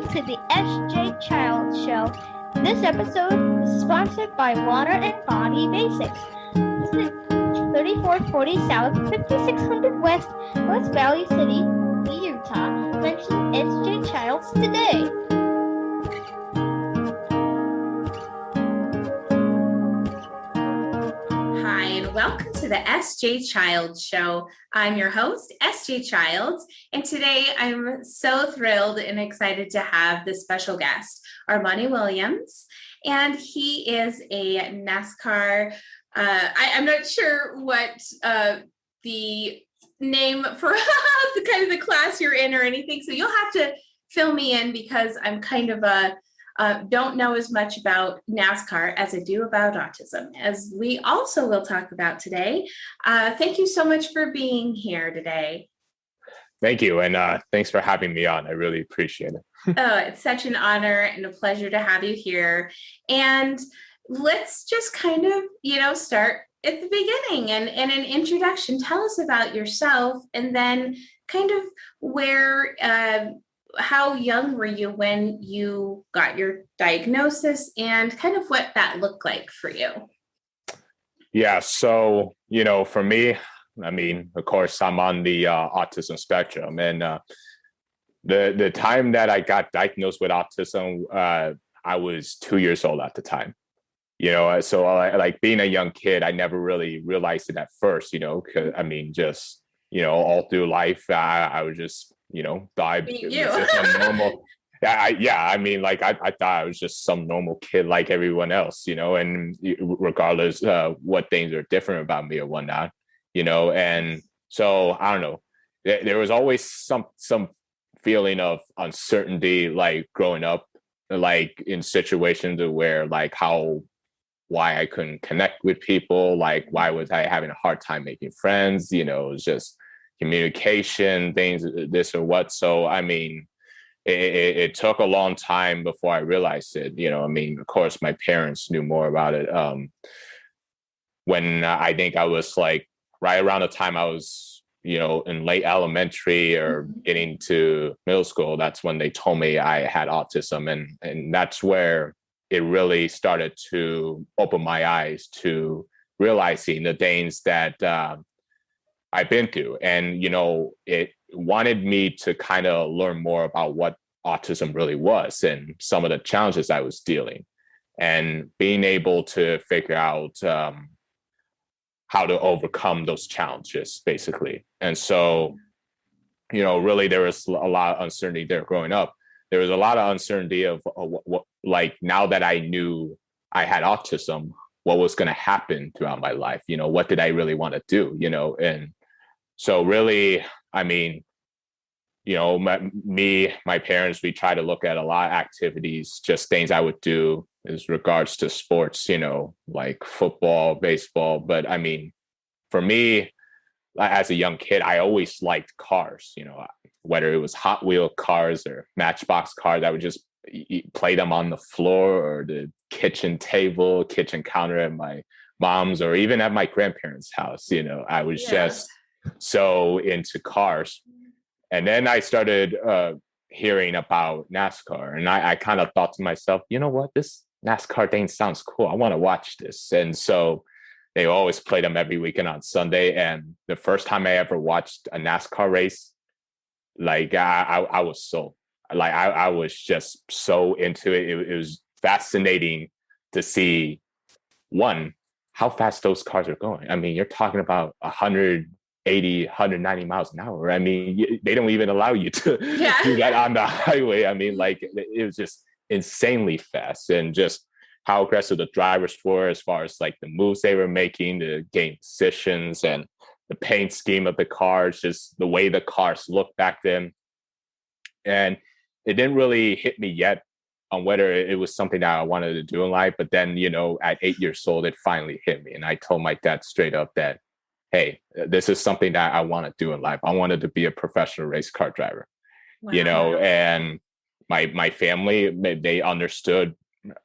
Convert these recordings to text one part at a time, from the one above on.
to the SJ Child Show. This episode is sponsored by Water and Body Basics. Visit 3440 South, 5600 West, West Valley City, Utah. Mention SJ Childs today. Hi, and welcome to the SJ Childs Show. I'm your host, SJ Childs, and today I'm so thrilled and excited to have this special guest, Armani Williams, and he is a NASCAR. I'm not sure what the name for the kind of the class you're in or anything, so you'll have to fill me in because I'm kind of don't know as much about NASCAR as I do about autism, as we also will talk about today. Thank you so much for being here today. Thank you. And thanks for having me on. I really appreciate it. It's such an honor and a pleasure to have you here. And let's just kind of, start at the beginning and an introduction. Tell us about yourself and then kind of where, how young were you when you got your diagnosis and kind of what that looked like for you? Yeah. So, for me, I mean, of course, I'm on the autism spectrum. And the time that I got diagnosed with autism, I was 2 years old at the time. So like being a young kid, I never really realized it at first, because I mean, just, all through life, I was just, thought it was just some normal. I mean, like I thought I was just some normal kid like everyone else, and regardless what things are different about me or whatnot, and so I don't know. There was always some feeling of uncertainty, like growing up, like in situations where like why I couldn't connect with people, like why was I having a hard time making friends, it was just communication, things, this or what. So, I mean, it took a long time before I realized it, I mean, of course, my parents knew more about it. When I think I was like right around the time I was, in late elementary or getting to middle school, that's when they told me I had autism. And that's where it really started to open my eyes to realizing the things that I've been through. And, it wanted me to kind of learn more about what autism really was and some of the challenges I was dealing and being able to figure out how to overcome those challenges, basically. And so, really there was a lot of uncertainty there growing up. There was a lot of uncertainty of what, like, now that I knew I had autism, what was going to happen throughout my life? What did I really want to do? And so really, I mean, my parents, we try to look at a lot of activities, just things I would do as regards to sports, like football, baseball. But I mean, for me, as a young kid, I always liked cars, whether it was Hot Wheel cars or Matchbox cars. I would just play them on the floor or the kitchen table, kitchen counter at my mom's or even at my grandparents' house. I was just so into cars. And then I started hearing about NASCAR, and I kind of thought to myself, you know what, this NASCAR thing sounds cool. I want to watch this. And so they always play them every weekend on Sunday. And the first time I ever watched a NASCAR race, like I was so, like I was just so into it. It was fascinating to see, one, how fast those cars are going. I mean, you're talking about 180, 190 miles an hour. I mean, they don't even allow you to do that on the highway. I mean, like it was just insanely fast, and just how aggressive the drivers were as far as like the moves they were making, the game positions and the paint scheme of the cars, just the way the cars looked back then. And it didn't really hit me yet on whether it was something that I wanted to do in life. But then, at 8 years old, it finally hit me. And I told my dad straight up that, hey, this is something that I want to do in life. I wanted to be a professional race car driver, Wow. And my family, they understood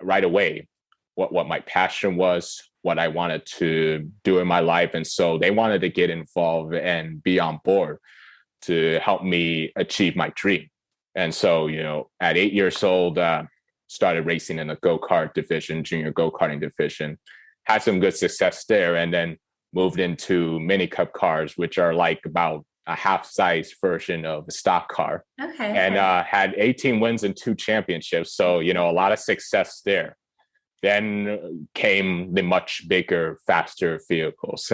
right away what my passion was, what I wanted to do in my life. And so they wanted to get involved and be on board to help me achieve my dream. And so, at 8 years old, started racing in the go-kart division, junior go-karting division, had some good success there, and then moved into mini cup cars, which are like about a half-size version of a stock car. Okay. And had 18 wins and 2 championships. So, a lot of success there. Then came the much bigger, faster vehicles,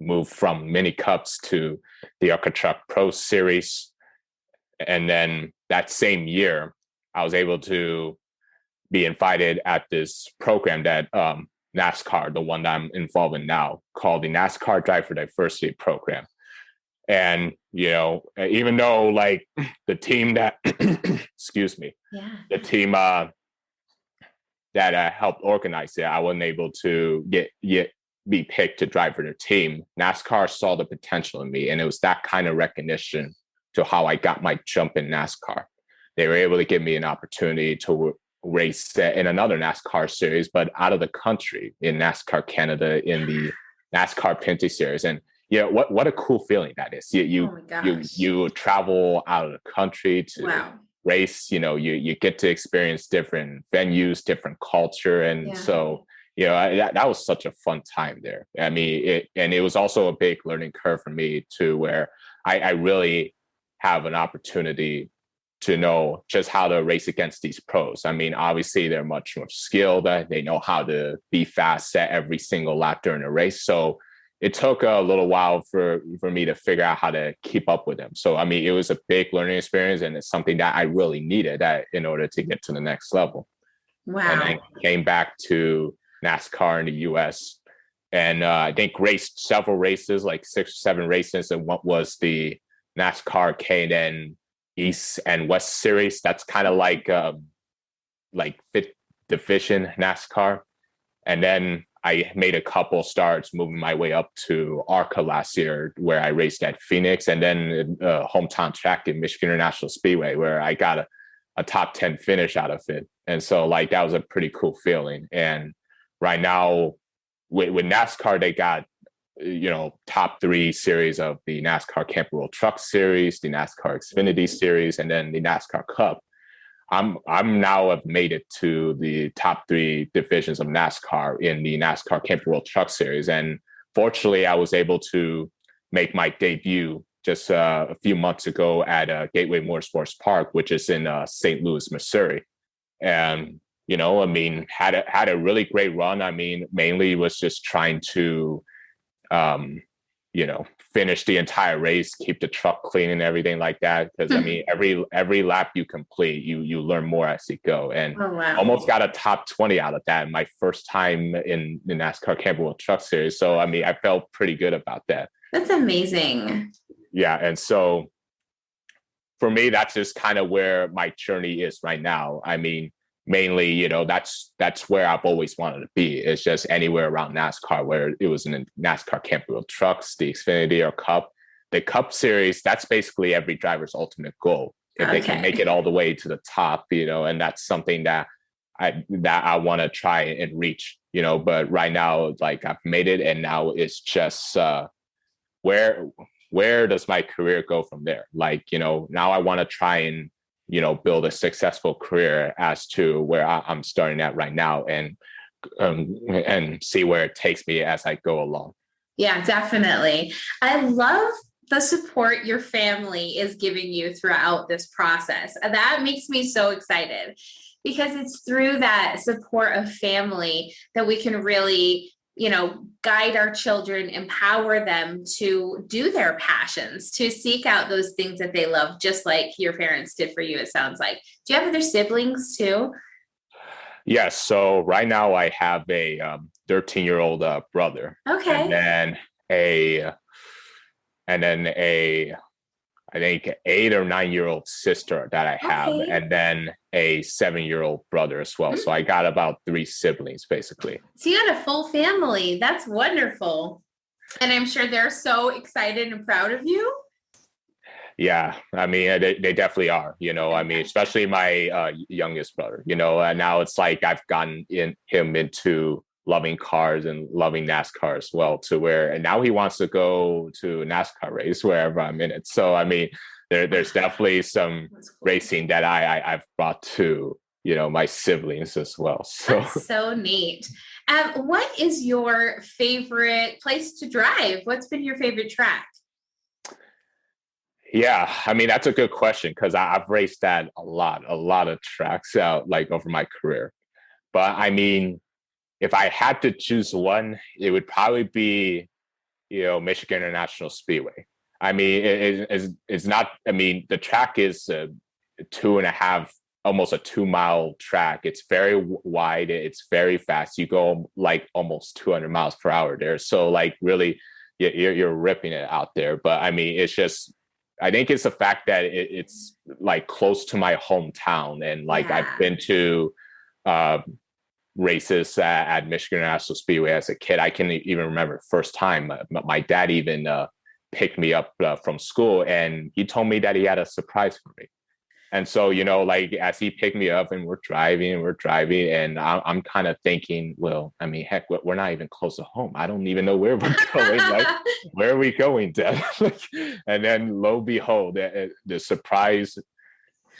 moved from mini cups to the Arca Truck Pro Series. And then that same year, I was able to be invited at this program that NASCAR, the one that I'm involved in now, called the NASCAR Driver Diversity Program. And, even though like the team that, excuse me, the team that helped organize it, I wasn't able to be picked to drive for their team. NASCAR saw the potential in me, and it was that kind of recognition to how I got my jump in NASCAR. They were able to give me an opportunity to race in another NASCAR series, but out of the country, in NASCAR Canada, in the NASCAR Pinty Series. And what a cool feeling that is. You travel out of the country to race. You get to experience different venues, different culture, and so that was such a fun time there. I mean, it was also a big learning curve for me too, where I really have an opportunity to know just how to race against these pros. I mean, obviously they're much more skilled. They know how to be fast at every single lap during a race. So it took a little while for me to figure out how to keep up with them. So, I mean, it was a big learning experience, and it's something that I really needed in order to get to the next level. Wow. And I came back to NASCAR in the US, and I think raced several races, like 6 or 7 races, and what was the NASCAR K&N East and West Series. That's kind of like fifth division NASCAR. And then I made a couple starts moving my way up to ARCA last year, where I raced at Phoenix, and then hometown track in Michigan International Speedway, where I got a top 10 finish out of it. And so like that was a pretty cool feeling. And right now with NASCAR, they got top 3 series of the NASCAR Camping World Truck Series, the NASCAR Xfinity Series, and then the NASCAR Cup. I'm now have made it to the top 3 divisions of NASCAR in the NASCAR Camping World Truck Series, and fortunately, I was able to make my debut just a few months ago at Gateway Motorsports Park, which is in St. Louis, Missouri, and I mean, had a really great run. I mean, mainly was just trying to finish the entire race, keep the truck clean and everything like that. Because I mean, every lap you complete, you learn more as you go. And almost got a top 20 out of that, my first time in the NASCAR Camping World Truck Series. So I mean, I felt pretty good about that. That's amazing. Yeah, and so for me, that's just kind of where my journey is right now. I mean, mainly, that's where I've always wanted to be. It's just anywhere around NASCAR, where it was in the NASCAR Camping World Trucks, the Xfinity or Cup. The Cup Series, that's basically every driver's ultimate goal. If they can make it all the way to the top, and that's something that I want to try and reach, but right now, like I've made it, and now it's just where does my career go from there? Like, now I want to try and build a successful career as to where I'm starting at right now, and see where it takes me as I go along. Yeah, definitely. I love the support your family is giving you throughout this process. That makes me so excited, because it's through that support of family that we can really guide our children, empower them to do their passions, to seek out those things that they love, just like your parents did for you, it sounds like. Do you have other siblings too? Yes. So right now I have a 13-year-old brother. Okay. And then a I think 8 or 9-year-old sister that I have, and then a 7-year-old brother as well. So I got about 3 siblings, basically. So you got a full family. That's wonderful. And I'm sure they're so excited and proud of you. Yeah, I mean, they definitely are, I mean, especially my youngest brother, and now it's like I've gotten him into loving cars and loving NASCAR as well, and now he wants to go to a NASCAR race wherever I'm in it. So, I mean, there's definitely some That's cool. racing that I've brought to, my siblings as well. So That's so neat. What is your favorite place to drive? What's been your favorite track? yeah, I mean, that's a good question because I've raced at a lot of tracks out like over my career. But I mean, if I had to choose one, it would probably be, Michigan International Speedway. I mean, it's not, I mean, the track is a 2.5, almost a 2-mile track. It's very wide. It's very fast. You go like almost 200 miles per hour there. So like really, you're ripping it out there. But I mean, it's just, I think it's the fact that it's like close to my hometown. And like I've been to races at Michigan National Speedway as a kid. I can even remember first time my dad even picked me up from school, and he told me that he had a surprise for me. And so, like as he picked me up and we're driving and I'm kind of thinking, well, I mean, heck, we're not even close to home. I don't even know where we're going. Like, where are we going, Dad? And then lo and behold, the surprise,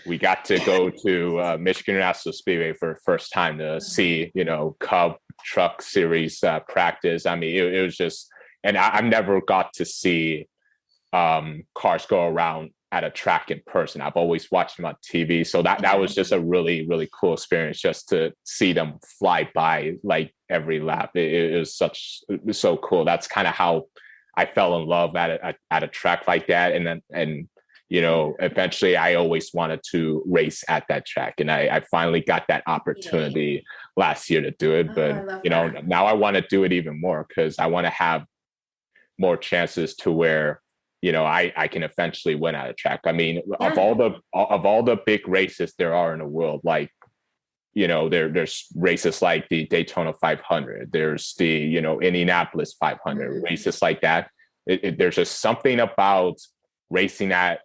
we got to go to Michigan National Speedway for the first time to see, Cub Truck Series practice. I mean, it was just, and I've never got to see cars go around at a track in person. I've always watched them on TV. So that was just a really, really cool experience just to see them fly by like every lap. It was so cool. That's kind of how I fell in love at a track like that. And eventually I always wanted to race at that track. And I finally got that opportunity last year to do it. But, now I want to do it even more because I want to have more chances to where, I can eventually win at a track. I mean, of all the big races there are in the world, like, there's races like the Daytona 500, there's the, Indianapolis 500, races like that. There's just something about racing at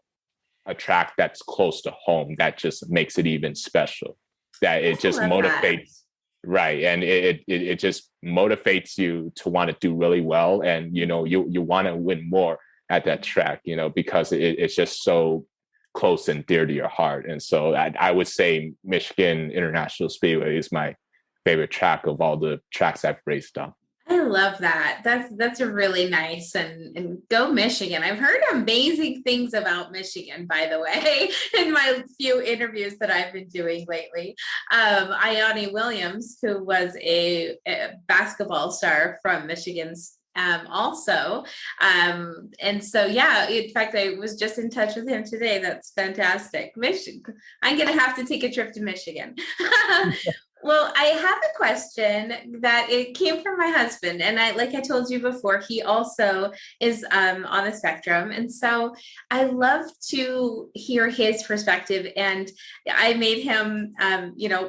a track that's close to home that just makes it even special, that it just motivates. Right. And it just motivates you to want to do really well. And, you want to win more at that track, because it's just so close and dear to your heart. And so I would say Michigan International Speedway is my favorite track of all the tracks I've raced on. I love that. That's a really nice and go Michigan. I've heard amazing things about Michigan, by the way, in my few interviews that I've been doing lately. Armani Williams, who was a basketball star from Michigan's also. And so, in fact, I was just in touch with him today. That's fantastic. Michigan. I'm going to have to take a trip to Michigan. Well, I have a question that it came from my husband, and like I told you before, he also is on the spectrum, and so I love to hear his perspective. And I made him,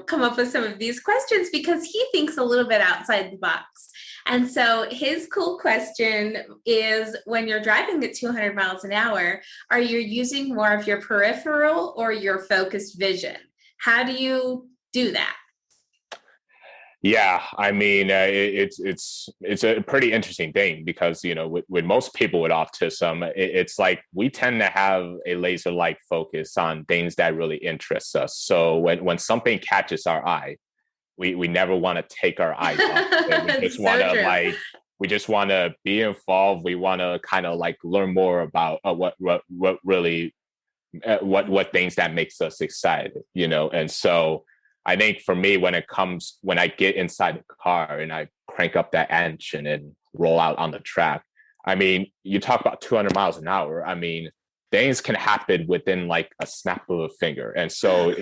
come up with some of these questions because he thinks a little bit outside the box. And so his cool question is: when you're driving at 200 miles an hour, are you using more of your peripheral or your focused vision? How do you do that? Yeah, I mean, it's a pretty interesting thing because, with most people with autism, it's like we tend to have a laser-like focus on things that really interest us. So when something catches our eye, we never want to take our eyes off. We just want to we just want to be involved. We want to kind of like learn more about what really what things that makes us excited, and so. I think for me, when I get inside the car and I crank up that engine and roll out on the track, I mean, you talk about 200 miles an hour. I mean, things can happen within like a snap of a finger. And so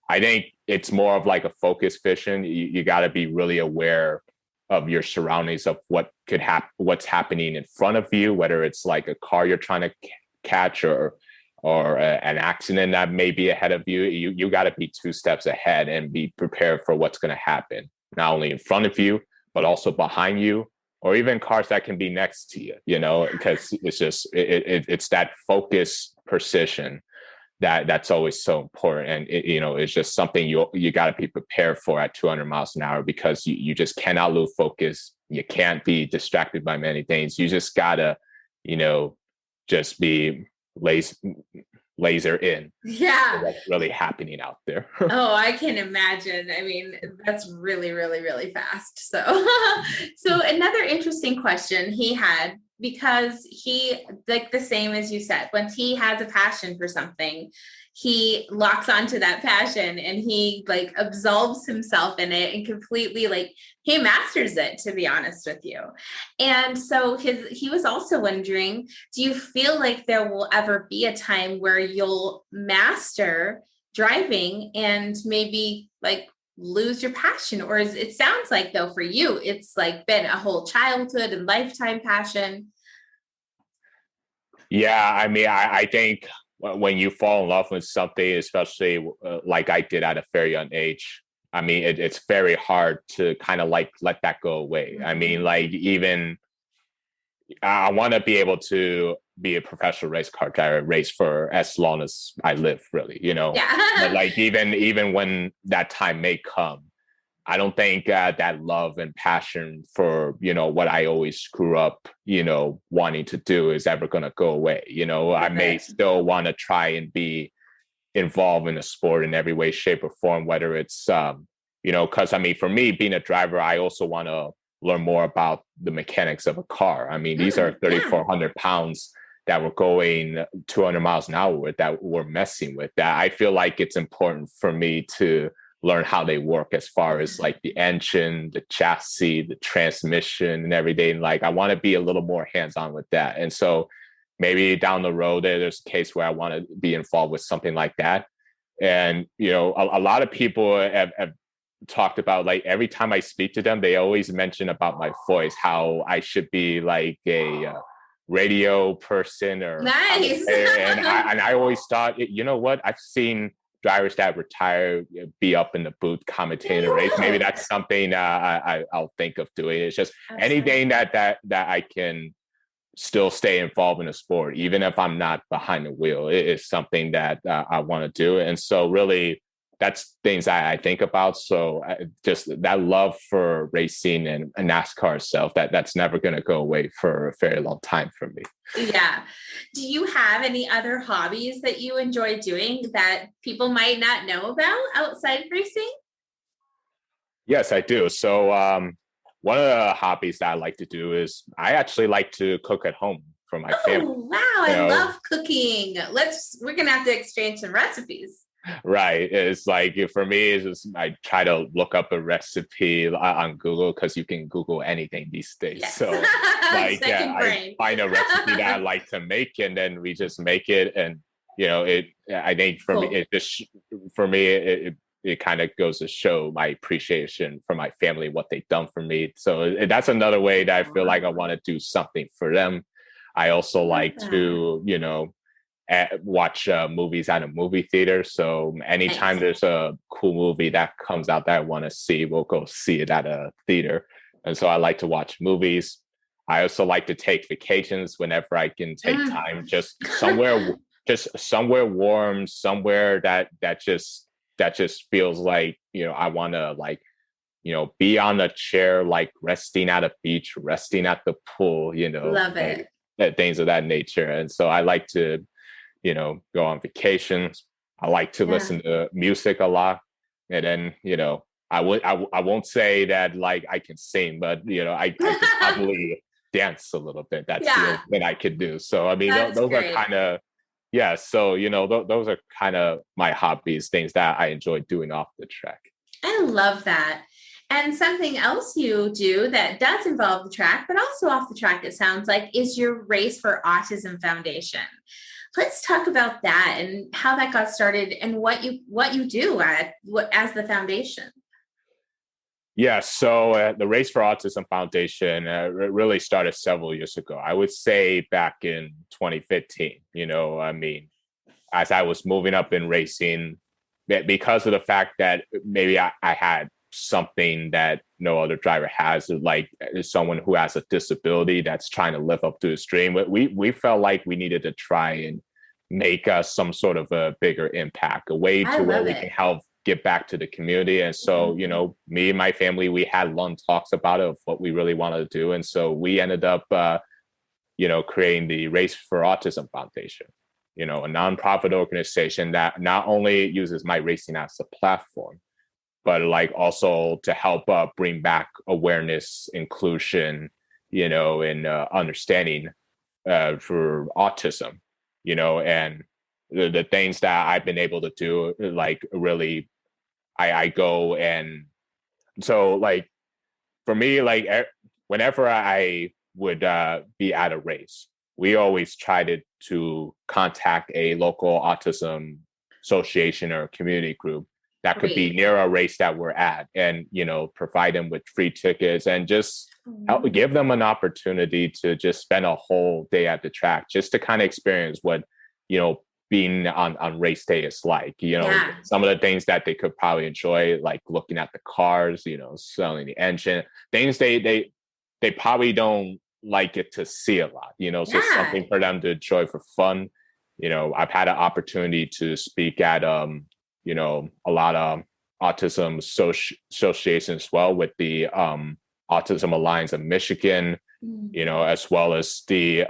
I think it's more of like a focused vision. You got to be really aware of your surroundings, of what could happen, what's happening in front of you, whether it's like a car you're trying to catch or an accident that may be ahead of you. You got to be 2 steps ahead and be prepared for what's going to happen, not only in front of you, but also behind you, or even cars that can be next to you, because it's just, it's that focus precision that's always so important. And it's just something you got to be prepared for at 200 miles an hour, because you just cannot lose focus. You can't be distracted by many things. You just gotta, just be laser in what's really happening out there. Oh, I can imagine. I mean, that's really, really, really fast. So, so another interesting question he had, because he, like the same as you said, when he has a passion for something, he locks onto that passion and he like absolves himself in it and completely like he masters it, to be honest with you. And so he was also wondering, do you feel like there will ever be a time where you'll master driving and maybe like lose your passion? Or it sounds like though for you it's like been a whole childhood and lifetime passion. Yeah, I mean, I think when you fall in love with something, especially like I did at a very young age, I mean, it's very hard to kind of like let that go away. I mean, like even I want to be able to be a professional race car driver, race for as long as I live, really, But like even when that time may come, I don't think that love and passion for, what I always grew up, wanting to do is ever going to go away. I may still want to try and be involved in a sport in every way, shape or form, whether it's, because I mean, for me, being a driver, I also want to learn more about the mechanics of a car. I mean, these are 3,400 pounds that we're going 200 miles an hour with, that we're messing with. That I feel like it's important for me to learn how they work, as far as like the engine, the chassis, the transmission and everything. Like I want to be a little more hands-on with that. And so maybe down the road, there's a case where I want to be involved with something like that. And, a lot of people have talked about, like, every time I speak to them, they always mention about my voice, how I should be like a radio person or nice. And I always thought, you know what, I've seen drivers that retire be up in the booth commentating a race. Maybe that's something I'll think of doing. It's just anything that I can still stay involved in a sport, even if I'm not behind the wheel. It is something that I want to do. And so really, that's things I think about. So just that love for racing and NASCAR itself, that's never going to go away for a very long time for me. Yeah. Do you have any other hobbies that you enjoy doing that people might not know about outside racing? Yes, I do. So one of the hobbies that I like to do is I actually like to cook at home for my family. Wow. I love cooking. We're going to have to exchange some recipes. Right. It's like, for me, it's just, I try to look up a recipe on Google, because you can Google anything these days. Yes. So like, I find a recipe that I like to make, and then we just make it. And, I think for me, it kind of goes to show my appreciation for my family, what they've done for me. So that's another way that I feel like I want to do something for them. I also like to, watch movies at a movie theater. So anytime there's a cool movie that comes out that I want to see, we'll go see it at a theater. And so I like to watch movies. I also like to take vacations whenever I can take time, just somewhere warm, somewhere that just feels like, I want to, like, be on a chair, like resting at a beach, resting at the pool, Love it. Things of that nature. And so I like to, go on vacations. I like to listen to music a lot. And then, I won't say that like I can sing, but, I can probably dance a little bit. That's the thing I could do. So, I mean, those are kind of, so, those are kind of my hobbies, things that I enjoy doing off the track. I love that. And something else you do that does involve the track, but also off the track, it sounds like, is your Race for Autism Foundation. Let's talk about that and how that got started and what you do as the foundation. Yeah, so the Race for Autism Foundation really started several years ago. I would say back in 2015. I mean, as I was moving up in racing, because of the fact that maybe I had something that no other driver has, like someone who has a disability that's trying to live up to his dream. We felt like we needed to try and make some sort of a bigger impact, a way to where we can help get back to the community. And so, me and my family, we had long talks about it, of what we really wanted to do. And so we ended up, creating the Race for Autism Foundation. a nonprofit organization that not only uses My Racing as a platform, but like also to help bring back awareness, inclusion, and understanding for autism, and the things that I've been able to do, like really, I go and so like for me, like whenever I would be at a race, we always tried to contact a local autism association or community group that could be near a race that we're at, and provide them with free tickets and just give them an opportunity to just spend a whole day at the track, just to kind of experience what being on race day is like. Some of the things that they could probably enjoy, like looking at the cars, smelling the engine, things they probably don't like it to see a lot, so something for them to enjoy for fun. I've had an opportunity to speak at a lot of autism associations as well, with the Autism Alliance of Michigan, as well as the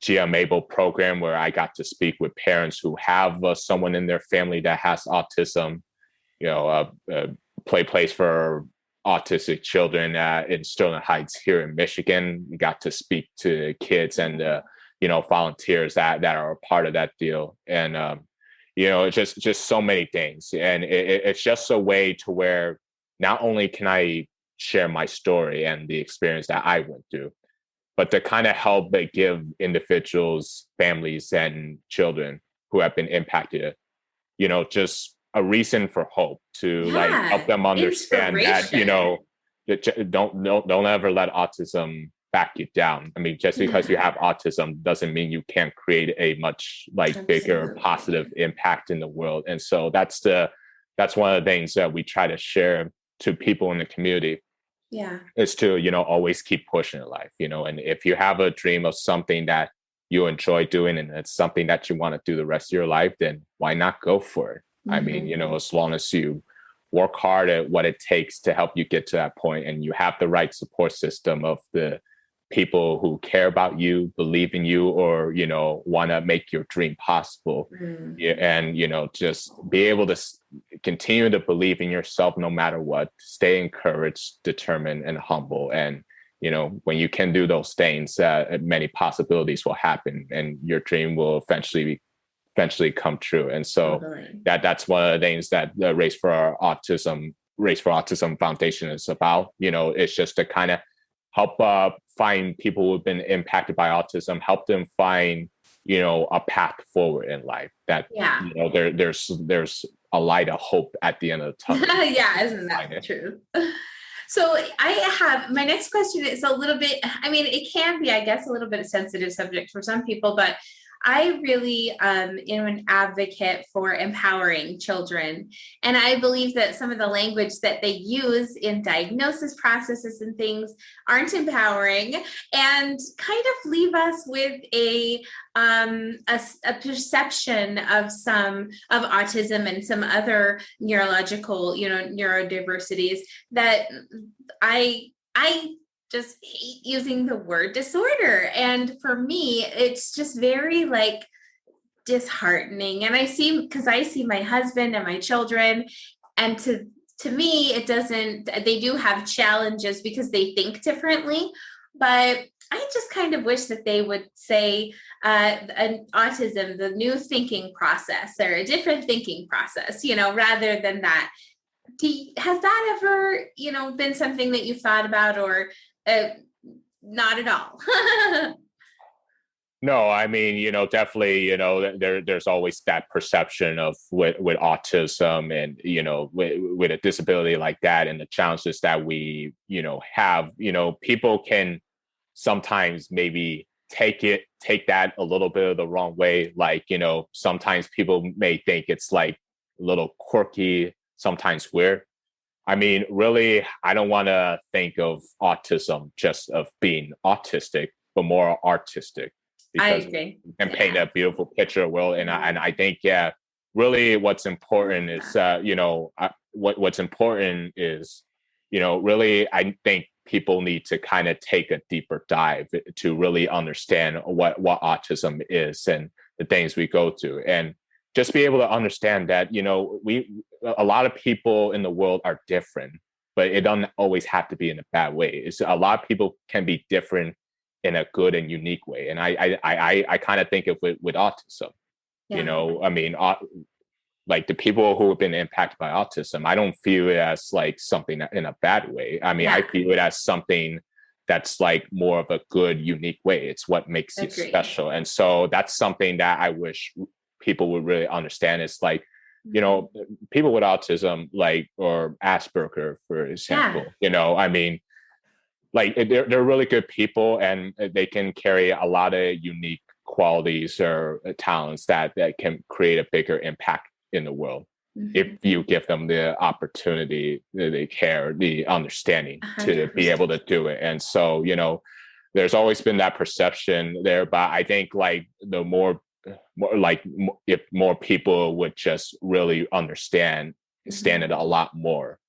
GMABLE program, where I got to speak with parents who have someone in their family that has autism. Play place for autistic children in Sterling Heights here in Michigan. We got to speak to kids and volunteers that are a part of that deal, and it's just so many things, and it's just a way to where not only can I share my story and the experience that I went through, but to kind of help give individuals, families, and children who have been impacted, just a reason for hope to like help them understand that, don't ever let autism back you down. I mean, just because you have autism doesn't mean you can't create a much bigger positive impact in the world. And so that's one of the things that we try to share to people in the community. Is to, always keep pushing in life, and if you have a dream of something that you enjoy doing and it's something that you want to do the rest of your life, then why not go for it? I mean, as long as you work hard at what it takes to help you get to that point, and you have the right support system of the people who care about you, believe in you, or, want to make your dream possible. And, just be able to continue to believe in yourself no matter what, stay encouraged, determined, and humble. And, when you can do those things, many possibilities will happen and your dream will eventually come true. And so that's one of the things that the RACE4AUTISM Foundation is about. It's just to kind of help find people who've been impacted by autism, help them find, a path forward in life, that, there's a light of hope at the end of the tunnel. Isn't that true? So I have, my next question is a little bit, I mean, it can be, I guess, a little bit of sensitive subject for some people, but I really am an advocate for empowering children. And I believe that some of the language that they use in diagnosis processes and things aren't empowering, and kind of leave us with a perception of autism and some other neurological, neurodiversities that I just hate using the word disorder. And for me, it's just very disheartening. And because I see my husband and my children, and to me, they do have challenges because they think differently, but I just kind of wish that they would say an autism, the new thinking process, or a different thinking process, rather than that. Has that ever, been something that you thought about, or not at all? No, I mean, definitely, there's always that perception of with autism and, with a disability like that, and the challenges that we, have, people can sometimes maybe take that a little bit of the wrong way. Like, sometimes people may think it's like a little quirky, sometimes weird. I mean, really, I don't want to think of autism just of being autistic, but more artistic. Because I agree. And paint a beautiful picture of the world. And I think, really what's important is, what's important is, really, I think people need to kind of take a deeper dive to really understand what autism is, and the things we go through, and just be able to understand that, a lot of people in the world are different, but it doesn't always have to be in a bad way. It's a lot of people can be different in a good and unique way. And I kind of think of it with autism, like the people who have been impacted by autism, I don't feel it as like something in a bad way. I mean, I feel it as something that's like more of a good, unique way. It's what makes you special. And so that's something that I wish people would really understand. It's like, people with autism, like, or Asperger, for example, I mean, like they're really good people, and they can carry a lot of unique qualities or talents that can create a bigger impact in the world if you give them the opportunity, the care, the understanding 100%. To be able to do it. And so, there's always been that perception there, but I think like the more like if more people would just really understand it a lot more,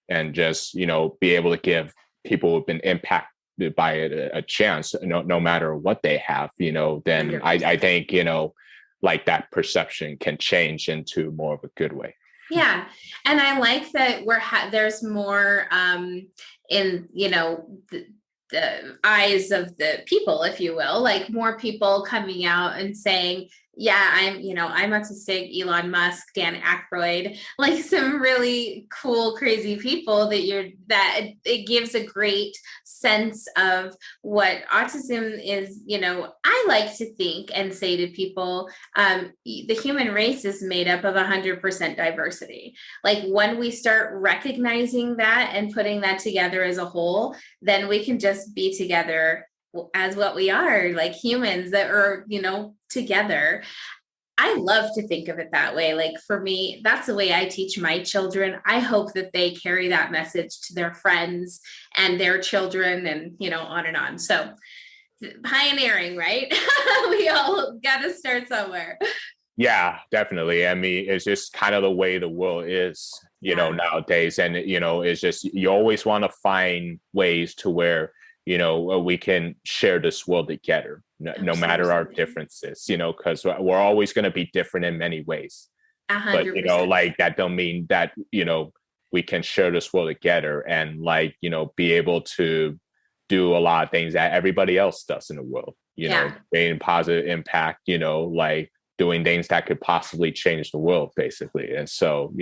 and just be able to give people who've been impacted by it a chance, no matter what they have, then I think like that perception can change into more of a good way. Yeah. And I like that there's more in the eyes of the people, if you will, like more people coming out and saying, yeah, I'm autistic, Elon Musk, Dan Aykroyd, like some really cool, crazy people that it gives a great sense of what autism is. I like to think and say to people, the human race is made up of 100% diversity. Like when we start recognizing that and putting that together as a whole, then we can just be together as what we are, like humans that are, together. I love to think of it that way. Like for me, that's the way I teach my children. I hope that they carry that message to their friends and their children, and, on and on. So pioneering, right? We all got to start somewhere. Yeah, definitely. I mean, it's just kind of the way the world is, nowadays. And, it's just, you always want to find ways to where, we can share this world together, no matter our differences, because we're always going to be different in many ways. 100%. But, like that don't mean that, we can share this world together and like, be able to do a lot of things that everybody else does in the world, creating positive impact, like doing things that could possibly change the world, basically. And so,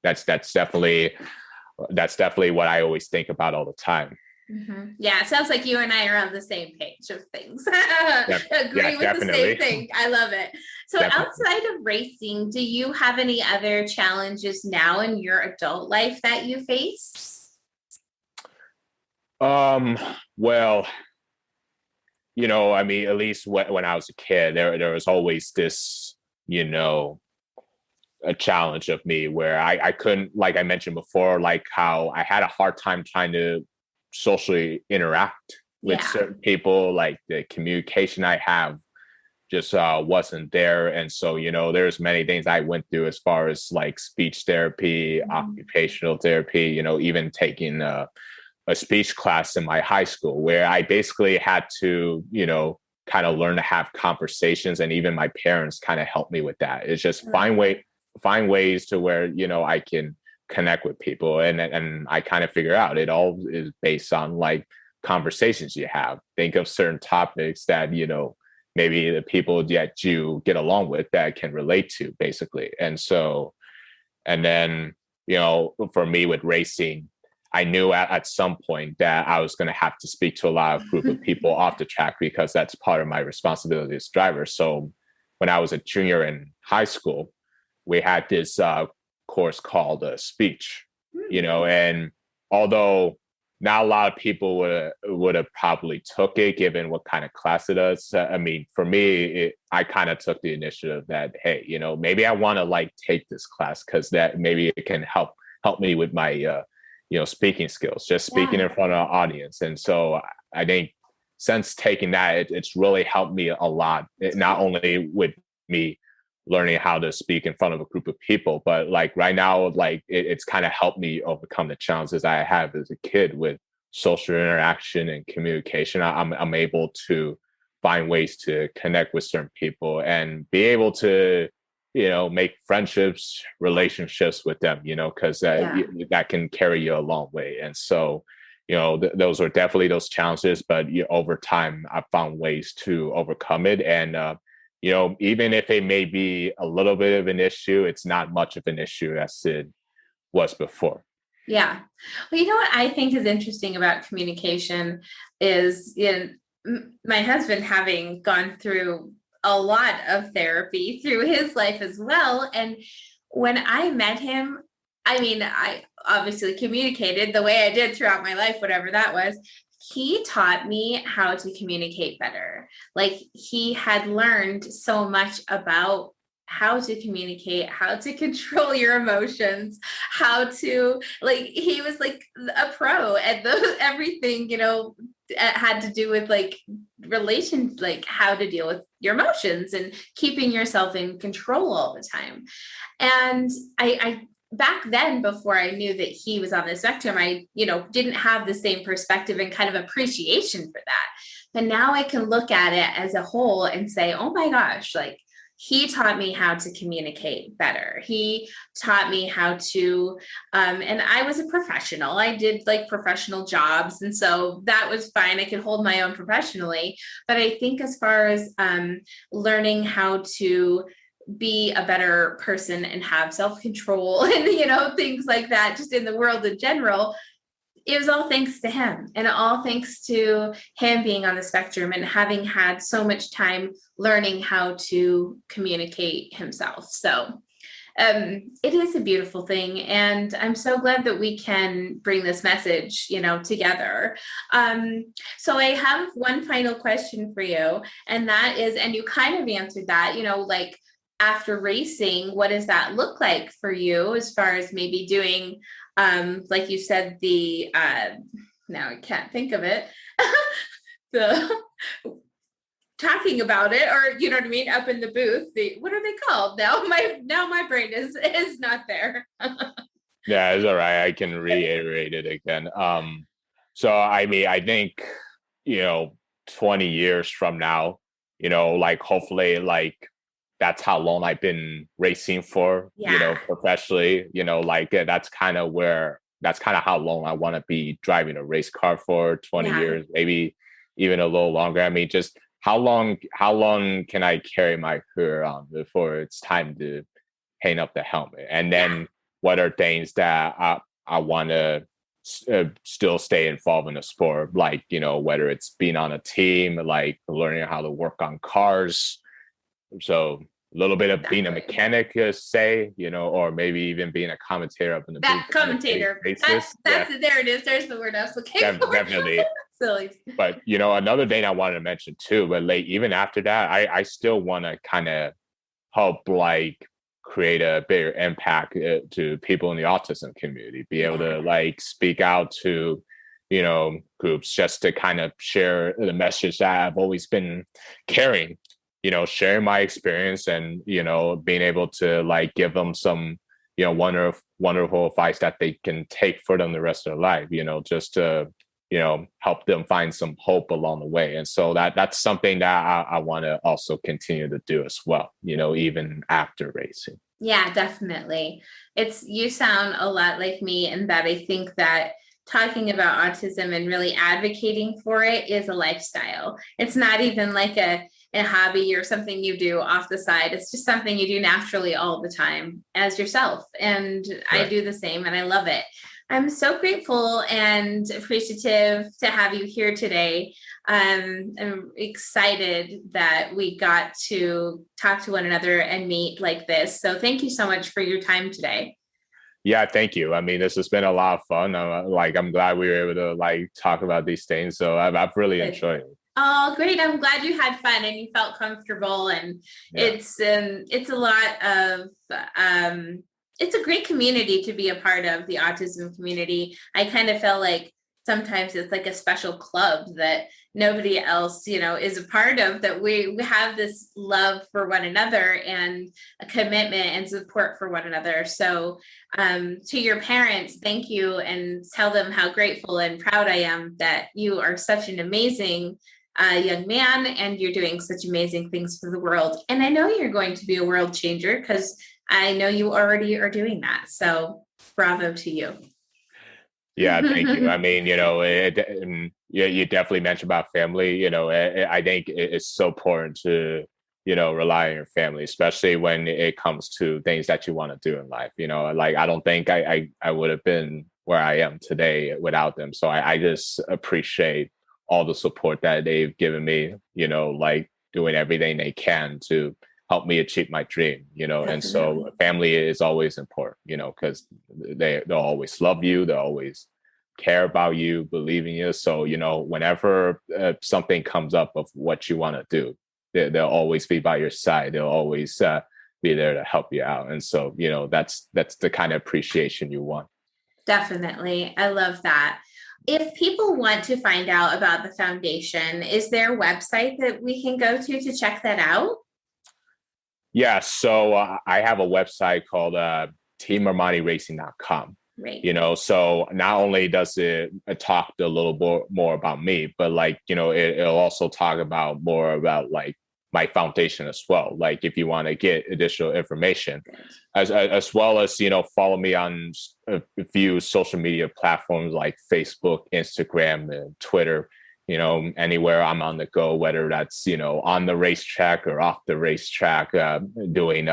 that's definitely what I always think about all the time. Mm-hmm. Yeah, it sounds like you and I are on the same page of things. Agree with definitely. The same thing. I love it. So definitely. Outside of racing, do you have any other challenges now in your adult life that you face? Well, I mean, at least when I was a kid, there was always this, a challenge of me where I couldn't, like I mentioned before, like how I had a hard time trying to socially interact with certain people. Like the communication I have just wasn't there. And so, there's many things I went through as far as like speech therapy, occupational therapy, even taking a speech class in my high school where I basically had to, kind of learn to have conversations. And even my parents kind of helped me with that. It's just find ways to where, I can connect with people. And I kind of figure out it all is based on like conversations you have. Think of certain topics that, maybe the people that you get along with that can relate to, basically. And so, and then, for me with racing, I knew at some point that I was going to have to speak to a lot of group of people off the track because that's part of my responsibility as driver. So when I was a junior in high school, we had this course called speech, and although not a lot of people would have probably took it given what kind of class it is. I mean, for me, I kind of took the initiative that, hey, maybe I want to like take this class because that maybe it can help me with my, speaking skills, just speaking in front of an audience. And so I think since taking that, it's really helped me a lot, not only with me learning how to speak in front of a group of people, but like right now, like it's kind of helped me overcome the challenges I have as a kid with social interaction and communication. I'm able to find ways to connect with certain people and be able to, make friendships, relationships with them, because that can carry you a long way. And so, those are definitely those challenges, but over time, I've found ways to overcome it. And, even if it may be a little bit of an issue, it's not much of an issue as it was before. Yeah. Well, you know what I think is interesting about communication is my husband having gone through a lot of therapy through his life as well. And when I met him, I mean, I obviously communicated the way I did throughout my life, whatever that was. He taught me how to communicate better. Like he had learned so much about how to communicate, how to control your emotions, how to he was like a pro at everything, had to do with like relations, like how to deal with your emotions and keeping yourself in control all the time. And I back then, before I knew that he was on the spectrum, I, didn't have the same perspective and kind of appreciation for that. But now I can look at it as a whole and say, oh my gosh, like he taught me how to communicate better. He taught me how to, and I was a professional. I did like professional jobs. And so that was fine. I could hold my own professionally. But I think as far as learning how to be a better person and have self-control and, things like that, just in the world in general, it was all thanks to him and all thanks to him being on the spectrum and having had so much time learning how to communicate himself. So it is a beautiful thing. And I'm so glad that we can bring this message, together. So I have one final question for you. And that is, and you kind of answered that, like after racing, what does that look like for you as far as maybe doing, like you said, the, now I can't think of it, the talking about it, or you know what I mean, up in the booth, what are they called? Now my brain is not there. Yeah, it's all right. I can reiterate it again. So I mean, I think, 20 years from now, like hopefully like that's how long I've been racing for, professionally, that's kind of how long I want to be driving a race car for 20 years, maybe even a little longer. I mean, just how long can I carry my career on before it's time to hang up the helmet? And then what are things that I want to still stay involved in the sport, like, whether it's being on a team, like learning how to work on cars. So a little bit of being a mechanic, say, or maybe even being a commentator up in the booth. Commentator. That's there it is. There's the word I was looking for. Definitely. Silly. But, another thing I wanted to mention too, but like even after that, I still want to kind of help like create a bigger impact to people in the autism community, be able to like speak out to, groups, just to kind of share the message that I've always been carrying. Sharing my experience and, being able to like give them some, wonderful advice that they can take for them the rest of their life, just to, help them find some hope along the way. And so that's something that I want to also continue to do as well, even after racing. Yeah, definitely. You sound a lot like me in that I think that talking about autism and really advocating for it is a lifestyle. It's not even like a hobby or something you do off the side. It's just something you do naturally all the time as yourself. And right. I do the same and I love it. I'm so grateful and appreciative to have you here today. I'm excited that we got to talk to one another and meet like this. So thank you so much for your time today. Yeah, thank you. I mean, this has been a lot of fun. I'm glad we were able to like talk about these things. So I've really enjoyed it. Oh, great. I'm glad you had fun and you felt comfortable. And it's a lot of, it's a great community to be a part of, the autism community. I kind of feel like sometimes it's like a special club that nobody else, is a part of, that we have this love for one another and a commitment and support for one another. So to your parents, thank you, and tell them how grateful and proud I am that you are such an amazing young man, and you're doing such amazing things for the world. And I know you're going to be a world changer because I know you already are doing that. So bravo to you. Yeah, thank you. I mean, you definitely mentioned about family. I think it's so important to, rely on your family, especially when it comes to things that you want to do in life. Like I don't think I would have been where I am today without them. So I just appreciate all the support that they've given me, like doing everything they can to help me achieve my dream, and so family is always important, because they'll always love you. They'll always care about you, believe in you. So, whenever something comes up of what you want to do, they'll always be by your side. They'll always be there to help you out. And so, that's the kind of appreciation you want. Definitely. I love that. If people want to find out about the foundation, is there a website that we can go to check that out? Yeah. So I have a website called teamarmaniracing.com. Right. So not only does it talk a little more about me, but like, it'll also talk about more about like my foundation as well. Like if you want to get additional information, as well as, follow me on a few social media platforms like Facebook, Instagram, and Twitter. Anywhere I'm on the go, whether that's, on the racetrack or off the racetrack, doing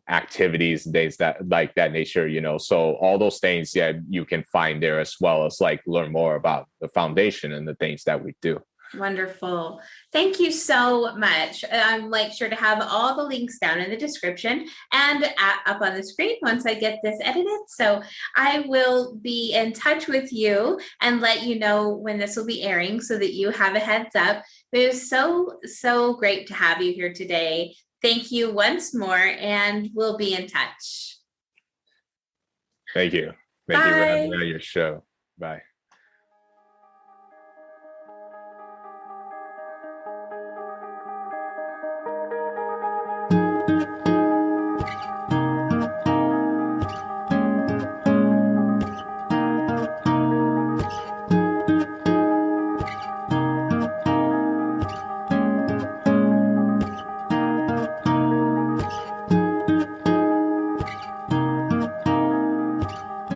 activities, things that like that nature, so all those things, yeah, you can find there, as well as like learn more about the foundation and the things that we do. Wonderful. Thank you so much. I'm sure to have all the links down in the description and up on the screen once I get this edited. So I will be in touch with you and let you know when this will be airing so that you have a heads up. It was so great to have you here today. Thank you once more, and we'll be in touch. Thank you. Thank you for having me on your show. Bye.